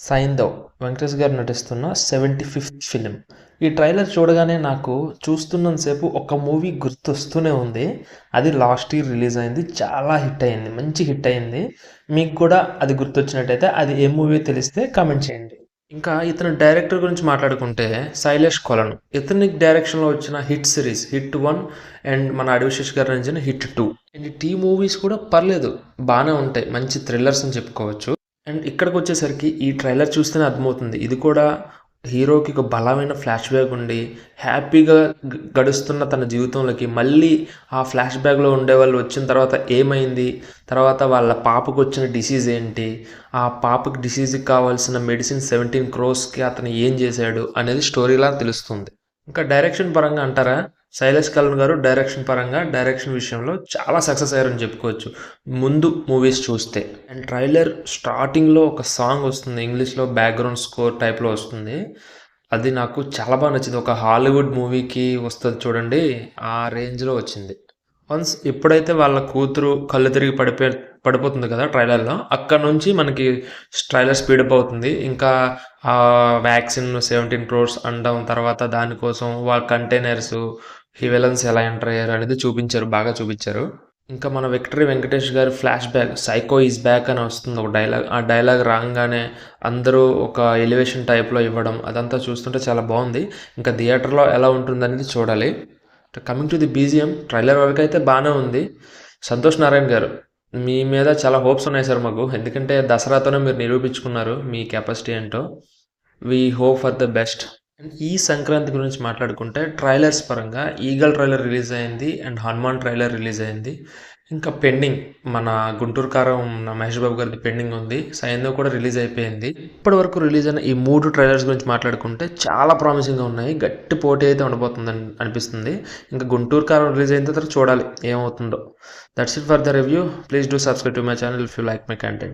సైంధవ్ వెంకటేష్ గారు నటిస్తున్న 75th film. ఈ ట్రైలర్ చూడగానే నాకు చూస్తున్నంతసేపు ఒక మూవీ గుర్తొస్తూనే ఉంది. అది లాస్ట్ ఇయర్ రిలీజ్ అయింది. చాలా హిట్ అయింది. మంచి హిట్ అయింది. మీకు కూడా అది గుర్తొచ్చినట్టయితే అది ఏ మూవీ తెలిస్తే కామెంట్ చేయండి. ఇంకా ఇతను డైరెక్టర్ గురించి మాట్లాడుకుంటే శైలేష్ కొలను. ఇతని డైరెక్షన్లో వచ్చిన హిట్ సిరీస్ హిట్ 1 అండ్ మన అడివిశేష్ గారు నటించిన హిట్ 2 అండ్ టీ మూవీస్ కూడా పర్లేదు, బాగానే ఉంటాయి. మంచి థ్రిల్లర్స్ అని చెప్పుకోవచ్చు. అండ్ ఇక్కడికి వచ్చేసరికి ఈ ట్రైలర్ చూస్తేనే అర్థమవుతుంది. ఇది కూడా హీరోకి ఒక బలమైన ఫ్లాష్ బ్యాక్ ఉండి హ్యాపీగా గడుస్తున్న తన జీవితంలోకి మళ్ళీ ఆ ఫ్లాష్ బ్యాక్లో ఉండేవాళ్ళు వచ్చిన తర్వాత ఏమైంది, తర్వాత వాళ్ళ పాపకు వచ్చిన డిసీజ్ ఏంటి, ఆ పాపకి డిసీజ్కి కావాల్సిన మెడిసిన్ 17 crores అతను ఏం చేశాడు అనేది స్టోరీలా తెలుస్తుంది. ఇంకా డైరెక్షన్ పరంగా అంటారా, శైలేష్ కల్వన్ గారు డైరెక్షన్ విషయంలో చాలా సక్సెస్ అయ్యారని చెప్పుకోవచ్చు ముందు మూవీస్ చూస్తే. అండ్ ట్రైలర్ స్టార్టింగ్లో ఒక సాంగ్ వస్తుంది, ఇంగ్లీష్లో బ్యాక్గ్రౌండ్ స్కోర్ టైప్లో వస్తుంది. అది నాకు చాలా బాగా నచ్చింది. ఒక హాలీవుడ్ మూవీకి వస్తుంది చూడండి, ఆ రేంజ్లో వచ్చింది. వన్స్ ఎప్పుడైతే వాళ్ళ కూతురు కళ్ళు తిరిగి పడిపోతుంది కదా ట్రైలర్లో, అక్కడ నుంచి మనకి ట్రైలర్ స్పీడప్ అవుతుంది. ఇంకా ఆ వ్యాక్సిన్ 17 crores అనడం, తర్వాత దానికోసం వాళ్ళ కంటైనర్స్ విలన్స్ ఎలా ఎంటర్ అయ్యారు అనేది బాగా చూపించారు. ఇంకా మన విక్టరీ వెంకటేష్ గారి flash back psycho is back అని వస్తుంది ఒక డైలాగ్. ఆ డైలాగ్ రాగానే అందరూ ఒక ఎలివేషన్ టైప్లో ఇవ్వడం, అదంతా చూస్తుంటే చాలా బాగుంది. ఇంకా థియేటర్లో ఎలా ఉంటుందనేది చూడాలి. Coming to the BGM, trailer వరకు అయితే బాగానే ఉంది. సంతోష్ నారాయణ గారు, మీ మీద చాలా హోప్స్ ఉన్నాయి సార్ మాకు. ఎందుకంటే దసరాతోనే మీరు నిరూపించుకున్నారు మీ కెపాసిటీ ఏంటో. We hope for the best. And ఈ సంక్రాంతి గురించి మాట్లాడుకుంటే ట్రైలర్స్ పరంగా ఈగల్ ట్రైలర్ రిలీజ్ అయింది అండ్ హనుమాన్ ట్రైలర్ రిలీజ్ అయింది. ఇంకా పెండింగ్ మన గుంటూరు కారం మహేష్ బాబు గారిది పెండింగ్ ఉంది. సైంధవ్ కూడా రిలీజ్ అయిపోయింది. ఇప్పటి వరకు రిలీజ్ అయిన ఈ 3 ట్రైలర్స్ గురించి మాట్లాడుకుంటే చాలా ప్రామిసింగ్గా ఉన్నాయి. గట్టి పోటీ అయితే ఉండబోతుంది అనిపిస్తుంది. ఇంకా గుంటూరు కారం రిలీజ్ అయిన తర్వాత చూడాలి ఏమవుతుందో. That's it for the review. Please do subscribe to my channel if you like my content.